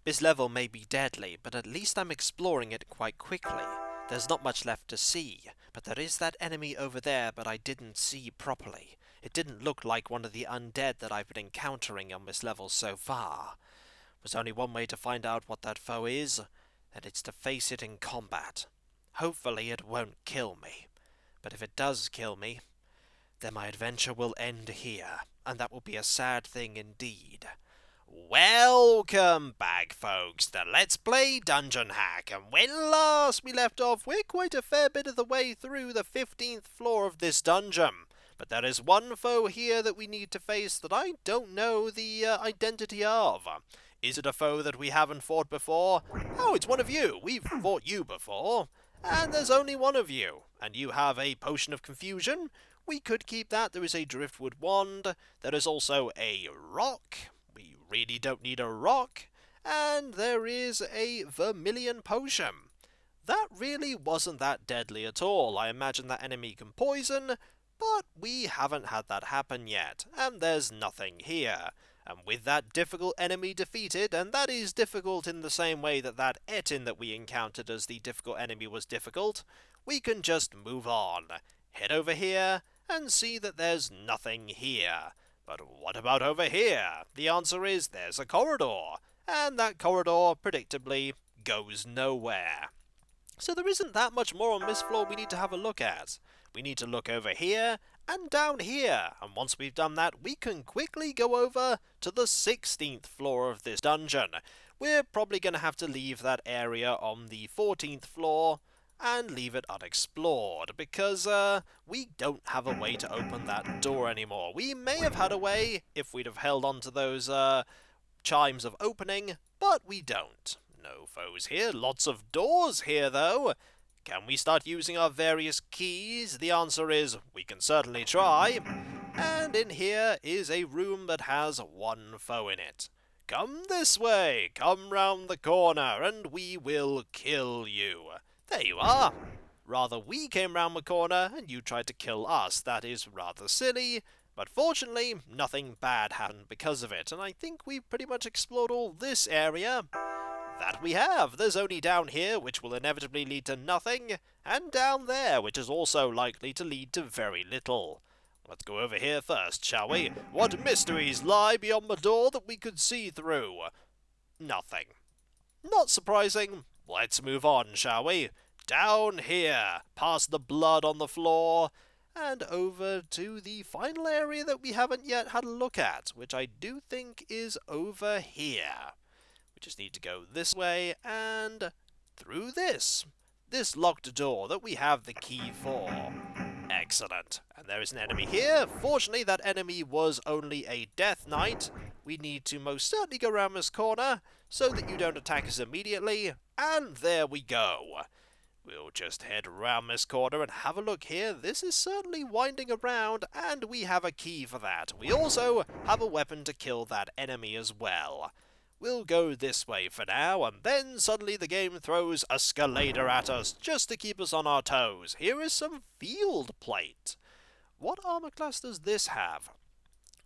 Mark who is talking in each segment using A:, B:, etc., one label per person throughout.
A: This level may be deadly, but at least I'm exploring it quite quickly. There's not much left to see, but there is that enemy over there but I didn't see properly. It didn't look like one of the undead that I've been encountering on this level so far. There's only one way to find out what that foe is, and it's to face it in combat. Hopefully it won't kill me, but if it does kill me, then my adventure will end here, and that will be a sad thing indeed. Welcome back, folks, to Let's Play Dungeon Hack, and when last we left off, we're quite a fair bit of the way through the 15th floor of this dungeon. But there is one foe here that we need to face that I don't know the identity of. Is it a foe that we haven't fought before? Oh, it's one of you. We've fought you before. And there's only one of you. And you have a potion of confusion. We could keep that. There is a driftwood wand. There is also a rock. We really don't need a rock. And there is a vermilion potion. That really wasn't that deadly at all. I imagine that enemy can poison, but we haven't had that happen yet. And there's nothing here. And with that difficult enemy defeated, and that is difficult in the same way that that Etin that we encountered as the difficult enemy was difficult, we can just move on. Head over here and see that there's nothing here. But what about over here? The answer is there's a corridor, and that corridor, predictably, goes nowhere. So there isn't that much more on this floor we need to have a look at. We need to look over here and down here, and once we've done that, we can quickly go over to the 16th floor of this dungeon. We're probably going to have to leave that area on the 14th floor and leave it unexplored, because we don't have a way to open that door anymore. We may have had a way if we'd have held on to those chimes of opening, but we don't. No foes here. Lots of doors here, though. Can we start using our various keys? The answer is we can certainly try. And in here is a room that has one foe in it. Come this way, come round the corner, and we will kill you. There you are. Rather, we came round the corner and you tried to kill us. That is rather silly, but fortunately, nothing bad happened because of it, and I think we've pretty much explored all this area. That we have. There's only down here, which will inevitably lead to nothing, and down there, which is also likely to lead to very little. Let's go over here first, shall we? What mysteries lie beyond the door that we could see through? Nothing. Not surprising. Let's move on, shall we? Down here, past the blood on the floor, and over to the final area that we haven't yet had a look at, which I do think is over here. Just need to go this way and through this locked door that we have the key for. Excellent. And there is an enemy here. Fortunately, that enemy was only a death knight. We need to most certainly go around this corner so that you don't attack us immediately. And there we go. We'll just head around this corner and have a look here. This is certainly winding around, and we have a key for that. We also have a weapon to kill that enemy as well. We'll go this way for now, and then suddenly the game throws a scaladar at us, just to keep us on our toes. Here is some field plate. What armor class does this have?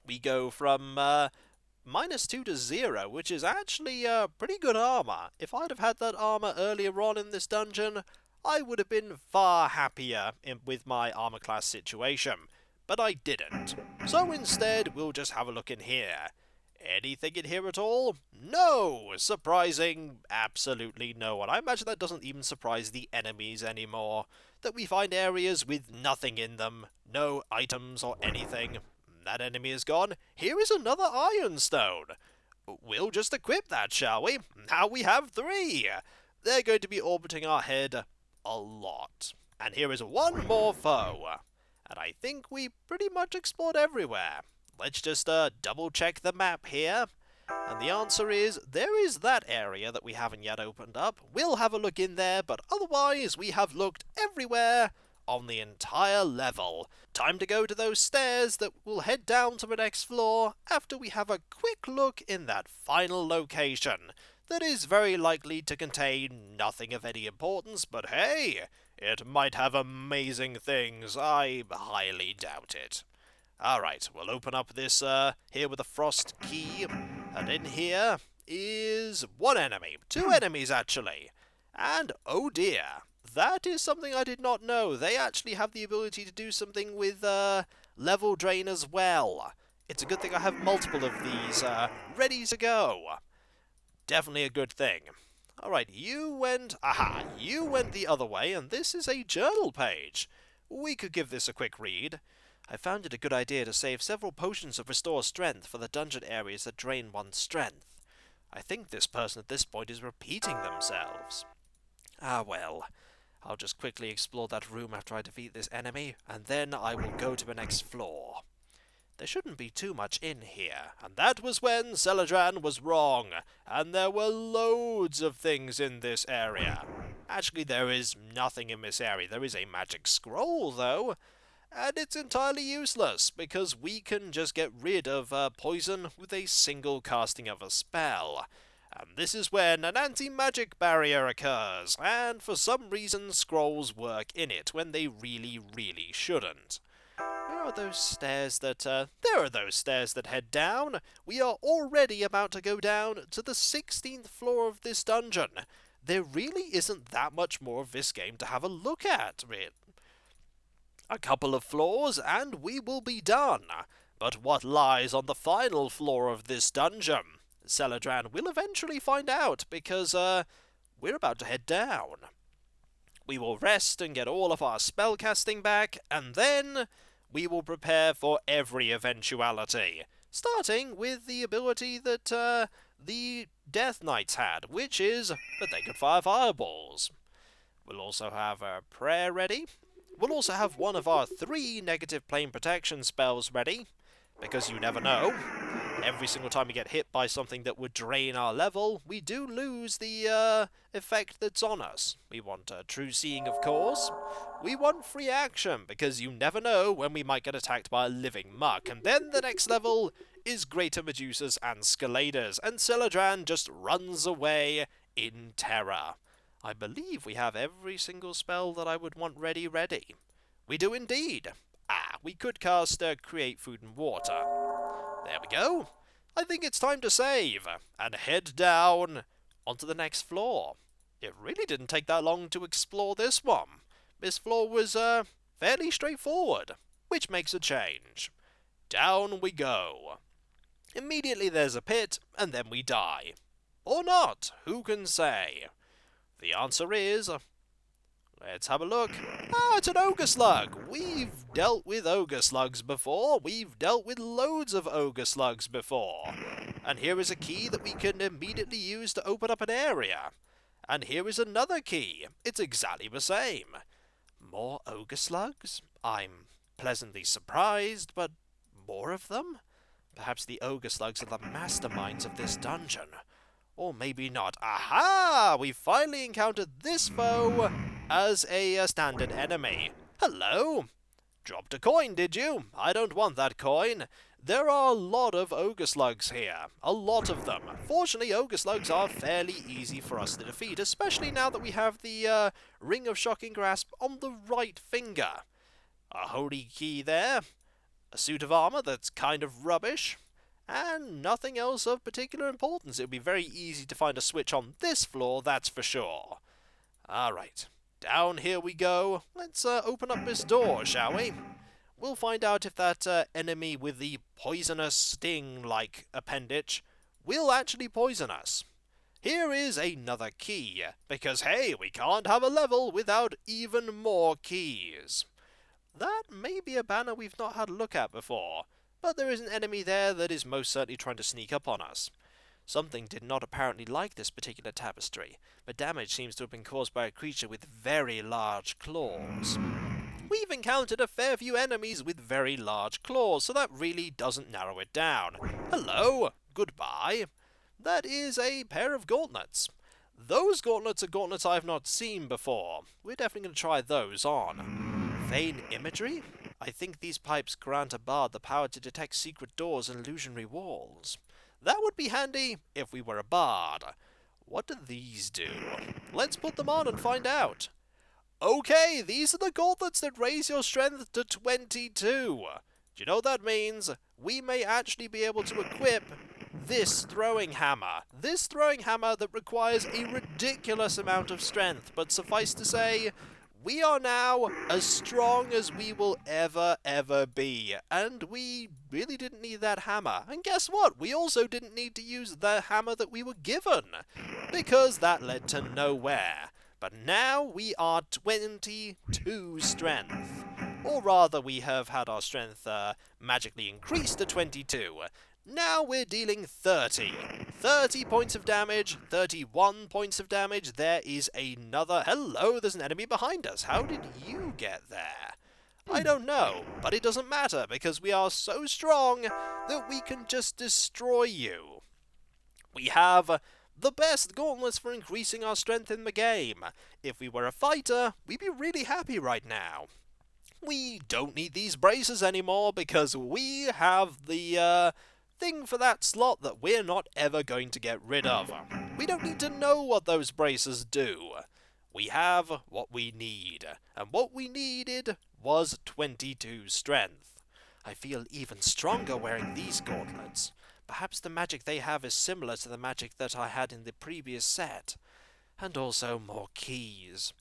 A: We go from -2 to 0, which is actually pretty good armor. If I'd have had that armor earlier on in this dungeon, I would have been far happier with my armor class situation. But I didn't. So instead, we'll just have a look in here. Anything in here at all? No! Surprising? Absolutely no one. I imagine that doesn't even surprise the enemies anymore. That we find areas with nothing in them. No items or anything. That enemy is gone. Here is another ironstone. We'll just equip that, shall we? Now we have 3. They're going to be orbiting our head a lot. And here is one more foe. And I think we pretty much explored everywhere. Let's just double check the map here. And the answer is, there is that area that we haven't yet opened up. We'll have a look in there, but otherwise we have looked everywhere on the entire level. Time to go to those stairs that will head down to the next floor after we have a quick look in that final location. That is very likely to contain nothing of any importance, but hey, it might have amazing things. I highly doubt it. Alright, we'll open up this here with a frost key, and in here is one enemy. Two enemies, actually. And, oh dear, that is something I did not know. They actually have the ability to do something with level drain as well. It's a good thing I have multiple of these ready to go. Definitely a good thing. Alright, you went the other way, and this is a journal page. We could give this a quick read. I found it a good idea to save several potions of restore strength for the dungeon areas that drain one's strength. I think this person at this point is repeating themselves. Ah well, I'll just quickly explore that room after I defeat this enemy, and then I will go to the next floor. There shouldn't be too much in here, and that was when Seledran was wrong, and there were loads of things in this area. Actually, there is nothing in this area. There is a magic scroll, though, and it's entirely useless, because we can just get rid of poison with a single casting of a spell. And this is when an anti-magic barrier occurs, and for some reason scrolls work in it, when they really, really shouldn't. There are those stairs that head down. We are already about to go down to the 16th floor of this dungeon. There really isn't that much more of this game to have a look at, really. A couple of floors, and we will be done. But what lies on the final floor of this dungeon? Seledran will eventually find out, because, we're about to head down. We will rest and get all of our spellcasting back, and then we will prepare for every eventuality, starting with the ability that, the Death Knights had, which is that they could fire fireballs. We'll also have a prayer ready. We'll also have one of our 3 negative plane protection spells ready, because you never know. Every single time we get hit by something that would drain our level, we do lose the effect that's on us. We want true seeing, of course. We want free action, because you never know when we might get attacked by a living muck. And then the next level is Greater Medusas and Scaladars, and Seledran just runs away in terror. I believe we have every single spell that I would want ready. We do indeed. We could cast Create Food and Water. There we go. I think it's time to save, and head down onto the next floor. It really didn't take that long to explore this one. This floor was, fairly straightforward, which makes a change. Down we go. Immediately there's a pit, and then we die. Or not, who can say? The answer is... let's have a look. It's an ogre slug! We've dealt with ogre slugs before. We've dealt with loads of ogre slugs before. And here is a key that we can immediately use to open up an area. And here is another key. It's exactly the same. More ogre slugs? I'm pleasantly surprised, but more of them? Perhaps the ogre slugs are the masterminds of this dungeon. Or maybe not. Aha! We finally encountered this foe as a standard enemy. Hello! Dropped a coin, did you? I don't want that coin. There are a lot of ogre slugs here. A lot of them. Fortunately, ogre slugs are fairly easy for us to defeat, especially now that we have the Ring of Shocking Grasp on the right finger. A holy key there. A suit of armor that's kind of rubbish. And nothing else of particular importance. It would be very easy to find a switch on this floor, that's for sure. Alright, down here we go. Let's open up this door, shall we? We'll find out if that enemy with the poisonous sting-like appendage will actually poison us. Here is another key, because hey, we can't have a level without even more keys. That may be a banner we've not had a look at before. But there is an enemy there that is most certainly trying to sneak up on us. Something did not apparently like this particular tapestry, but damage seems to have been caused by a creature with very large claws. We've encountered a fair few enemies with very large claws, so that really doesn't narrow it down. Hello, goodbye. That is a pair of gauntlets. Those gauntlets are gauntlets I've not seen before. We're definitely going to try those on. Vain imagery? I think these pipes grant a bard the power to detect secret doors and illusionary walls. That would be handy if we were a bard. What do these do? Let's put them on and find out. Okay, these are the gauntlets that raise your strength to 22. Do you know what that means? We may actually be able to equip this throwing hammer. This throwing hammer that requires a ridiculous amount of strength, but suffice to say, we are now as strong as we will ever be, and we really didn't need that hammer. And guess what? We also didn't need to use the hammer that we were given, because that led to nowhere. But now we are 22 strength. Or rather, we have had our strength magically increased to 22. Now we're dealing 30. 30 points of damage, 31 points of damage. There is another... Hello, there's an enemy behind us. How did you get there? I don't know, but it doesn't matter, because we are so strong that we can just destroy you. We have the best gauntlets for increasing our strength in the game. If we were a fighter, we'd be really happy right now. We don't need these braces anymore, because we have the thing for that slot that we're not ever going to get rid of. We don't need to know what those braces do. We have what we need, and what we needed was 22 strength. I feel even stronger wearing these gauntlets. Perhaps the magic they have is similar to the magic that I had in the previous set. And also more keys.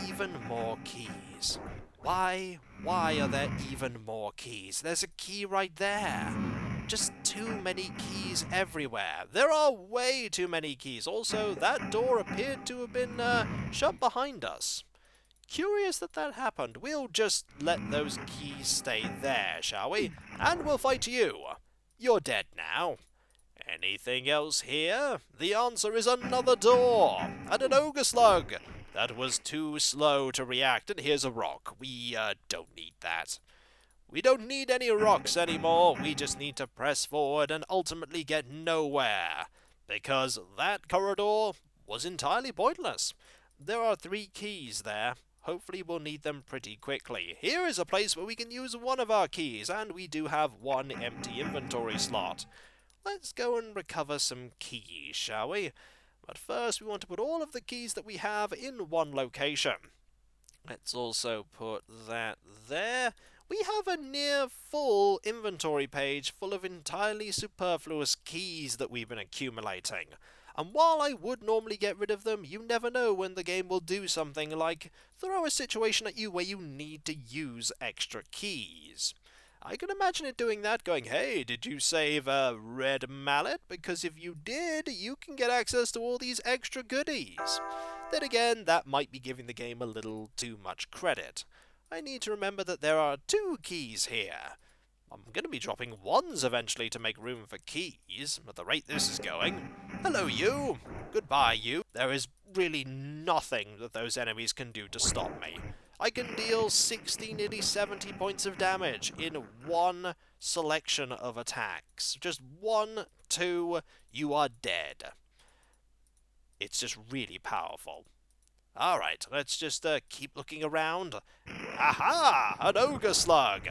A: Even more keys. Why are there even more keys? There's a key right there. Just too many keys everywhere. There are way too many keys. Also, that door appeared to have been shut behind us. Curious that happened. We'll just let those keys stay there, shall we? And we'll fight you. You're dead now. Anything else here? The answer is another door. And an ogre slug. That was too slow to react. And here's a rock. We don't need that. We don't need any rocks anymore. We just need to press forward and ultimately get nowhere. Because that corridor was entirely pointless. There are 3 keys there. Hopefully we'll need them pretty quickly. Here is a place where we can use one of our keys, and we do have 1 empty inventory slot. Let's go and recover some keys, shall we? But first we want to put all of the keys that we have in one location. Let's also put that there. We have a near full inventory page full of entirely superfluous keys that we've been accumulating. And while I would normally get rid of them, you never know when the game will do something like throw a situation at you where you need to use extra keys. I can imagine it doing that, going, hey, did you save a red mallet? Because if you did, you can get access to all these extra goodies. Then again, that might be giving the game a little too much credit. I need to remember that there are 2 keys here. I'm going to be dropping 1s eventually to make room for keys, at the rate this is going. Hello, you! Goodbye, you. There is really nothing that those enemies can do to stop me. I can deal 60, nearly 70 points of damage in 1 selection of attacks. Just 1, 2, you are dead. It's just really powerful. Alright, let's just keep looking around. Aha! An ogre slug!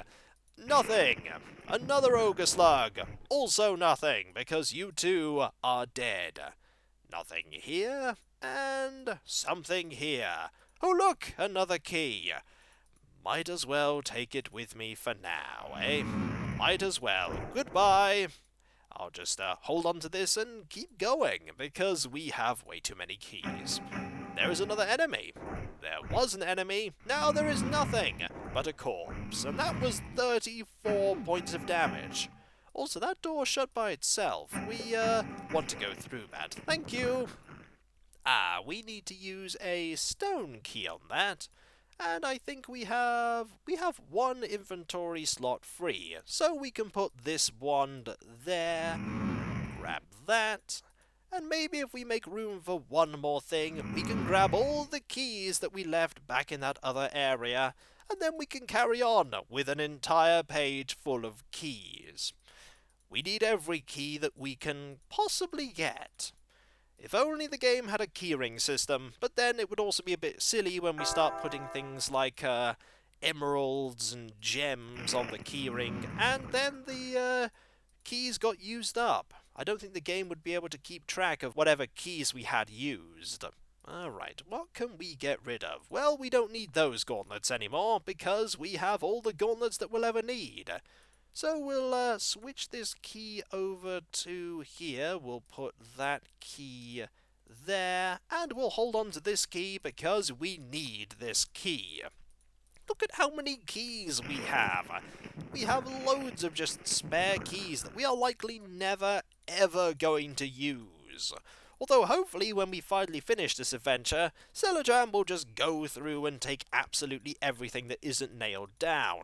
A: Nothing! Another ogre slug! Also nothing, because you 2 are dead. Nothing here, and something here. Oh look, another key. Might as well take it with me for now, eh? Might as well. Goodbye. I'll just hold on to this and keep going, because we have way too many keys. There is another enemy. There was an enemy, now there is nothing but a corpse, and that was 34 points of damage. Also, that door shut by itself. We want to go through that. Thank you. We need to use a stone key on that, and I think we have 1 inventory slot free, so we can put this wand there, grab that, and maybe if we make room for 1 more thing, we can grab all the keys that we left back in that other area, and then we can carry on with an entire page full of keys. We need every key that we can possibly get. If only the game had a keyring system, but then it would also be a bit silly when we start putting things like emeralds and gems on the keyring, and then the keys got used up. I don't think the game would be able to keep track of whatever keys we had used. Alright, what can we get rid of? Well, we don't need those gauntlets anymore, because we have all the gauntlets that we'll ever need. So we'll switch this key over to here. We'll put that key there, and we'll hold on to this key because we need this key. Look at how many keys we have. We have loads of just spare keys that we are likely never ever going to use. Although hopefully when we finally finish this adventure, Seledran will just go through and take absolutely everything that isn't nailed down.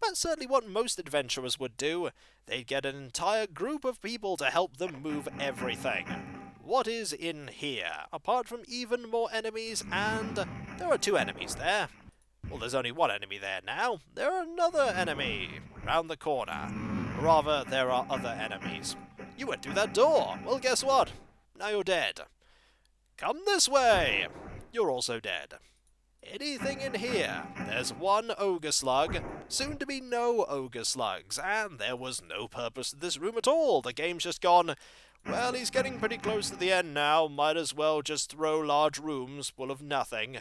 A: That's certainly what most adventurers would do. They'd get an entire group of people to help them move everything. What is in here? Apart from even more enemies, and there are 2 enemies there. Well, there's only 1 enemy there now. There are another enemy round the corner. Rather, there are other enemies. You went through that door. Well, guess what? Now you're dead. Come this way. You're also dead. Anything in here? There's 1 ogre slug, soon to be no ogre slugs, and there was no purpose to this room at all. The game's just gone, well, he's getting pretty close to the end now, might as well just throw large rooms full of nothing.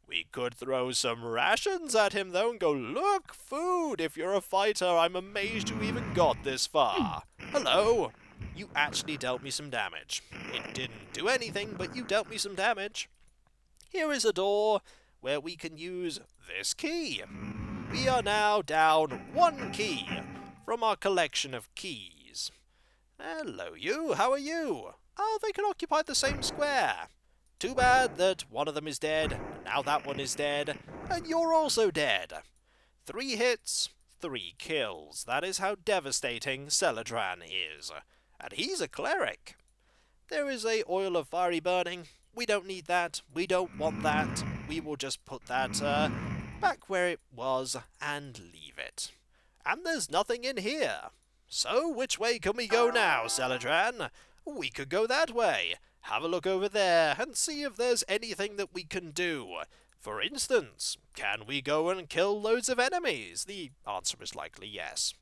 A: We could throw some rations at him though and go, look, food! If you're a fighter, I'm amazed you even got this far. Hello! You actually dealt me some damage. It didn't do anything, but you dealt me some damage. Here is a door where we can use this key. We are now down 1 key from our collection of keys. Hello you, how are you? Oh, they can occupy the same square. Too bad that one of them is dead, now that one is dead, and you're also dead. 3 hits, 3 kills. That is how devastating Seledran is. And he's a cleric. There is a oil of fiery burning. We don't need that. We don't want that. We will just put that back where it was and leave it. And there's nothing in here. So which way can we go now, Seledran? We could go that way. Have a look over there and see if there's anything that we can do. For instance, can we go and kill loads of enemies? The answer is likely yes.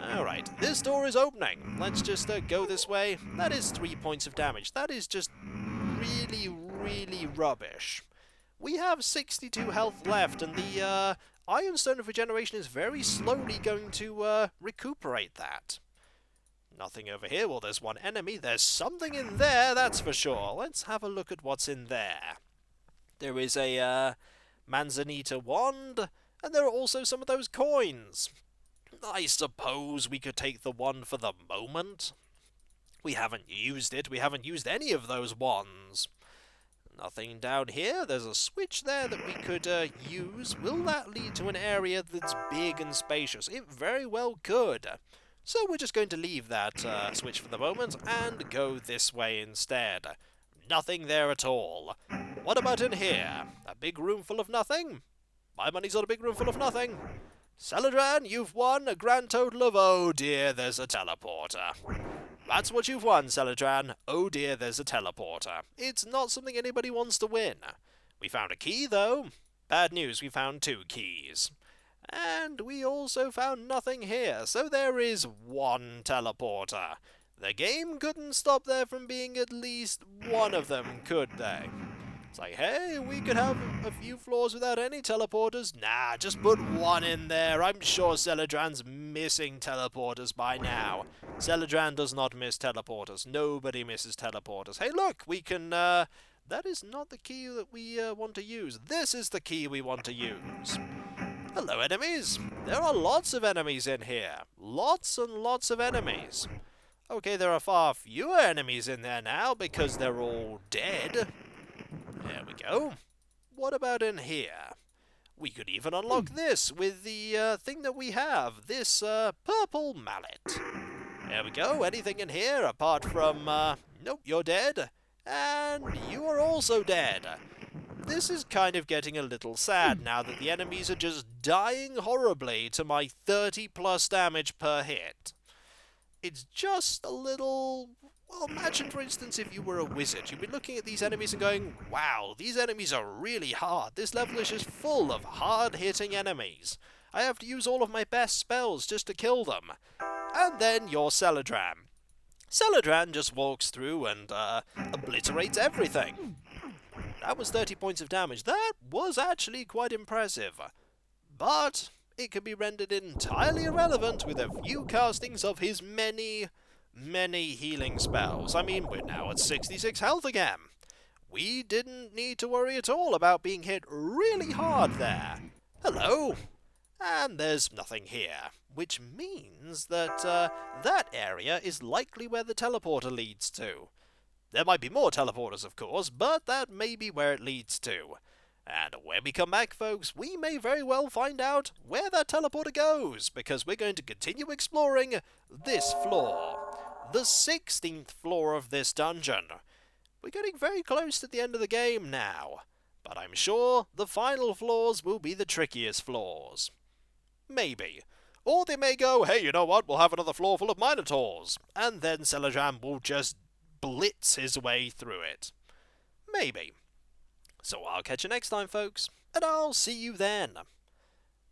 A: Alright, this door is opening. Let's just go this way. That is 3 points of damage. That is just really, really rubbish. We have 62 health left, and the Iron Stone of Regeneration is very slowly going to recuperate that. Nothing over here. Well, there's 1 enemy. There's something in there, that's for sure. Let's have a look at what's in there. There is a Manzanita wand, and there are also some of those coins. I suppose we could take the one for the moment. We haven't used it. We haven't used any of those wands. Nothing down here. There's a switch there that we could use. Will that lead to an area that's big and spacious? It very well could. So we're just going to leave that switch for the moment and go this way instead. Nothing there at all. What about in here? A big room full of nothing? My money's on a big room full of nothing. Seledran, you've won a grand total of, oh dear, there's a teleporter. That's what you've won, Seledran. Oh dear, there's a teleporter. It's not something anybody wants to win. We found a key, though. Bad news, we found 2 keys. And we also found nothing here, so there is 1 teleporter. The game couldn't stop there from being at least one of them, could they? It's like, hey, we could have a few floors without any teleporters. Nah, just put 1 in there. I'm sure Seledran's missing teleporters by now. Seledran does not miss teleporters. Nobody misses teleporters. Hey, look, we can, that is not the key that we want to use. This is the key we want to use. Hello, enemies. There are lots of enemies in here. Lots and lots of enemies. Okay, there are far fewer enemies in there now because they're all dead. There we go. What about in here? We could even unlock this with the thing that we have. This purple mallet. There we go. Anything in here apart from... nope, you're dead. And you are also dead. This is kind of getting a little sad now that the enemies are just dying horribly to my 30 plus damage per hit. It's just a little... Well, imagine, for instance, if you were a wizard. You'd be looking at these enemies and going, wow, these enemies are really hard. This level is just full of hard-hitting enemies. I have to use all of my best spells just to kill them. And then you're Seledran. Seledran just walks through and obliterates everything. That was 30 points of damage. That was actually quite impressive. But it can be rendered entirely irrelevant with a few castings of his many healing spells. I mean, we're now at 66 health again. We didn't need to worry at all about being hit really hard there. Hello! And there's nothing here, which means that that area is likely where the teleporter leads to. There might be more teleporters, of course, but that may be where it leads to. And when we come back, folks, we may very well find out where that teleporter goes, because we're going to continue exploring this floor. The 16th floor of this dungeon. We're getting very close to the end of the game now, but I'm sure the final floors will be the trickiest floors. Maybe. Or they may go, hey, you know what, we'll have another floor full of minotaurs, and then Seledran will just blitz his way through it. Maybe. So I'll catch you next time, folks, and I'll see you then.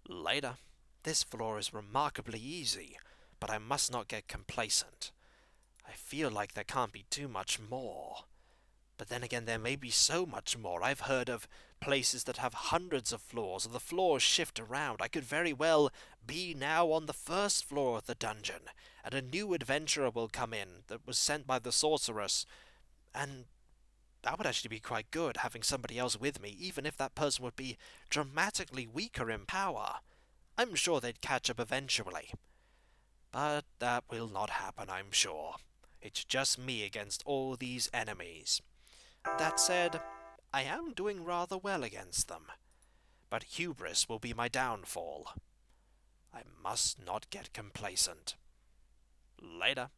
A: Later. This floor is remarkably easy, but I must not get complacent. I feel like there can't be too much more. But then again, there may be so much more. I've heard of places that have hundreds of floors, or the floors shift around. I could very well be now on the first floor of the dungeon, and a new adventurer will come in that was sent by the sorceress, and that would actually be quite good, having somebody else with me, even if that person would be dramatically weaker in power. I'm sure they'd catch up eventually. But that will not happen, I'm sure. It's just me against all these enemies. That said, I am doing rather well against them. But hubris will be my downfall. I must not get complacent. Later.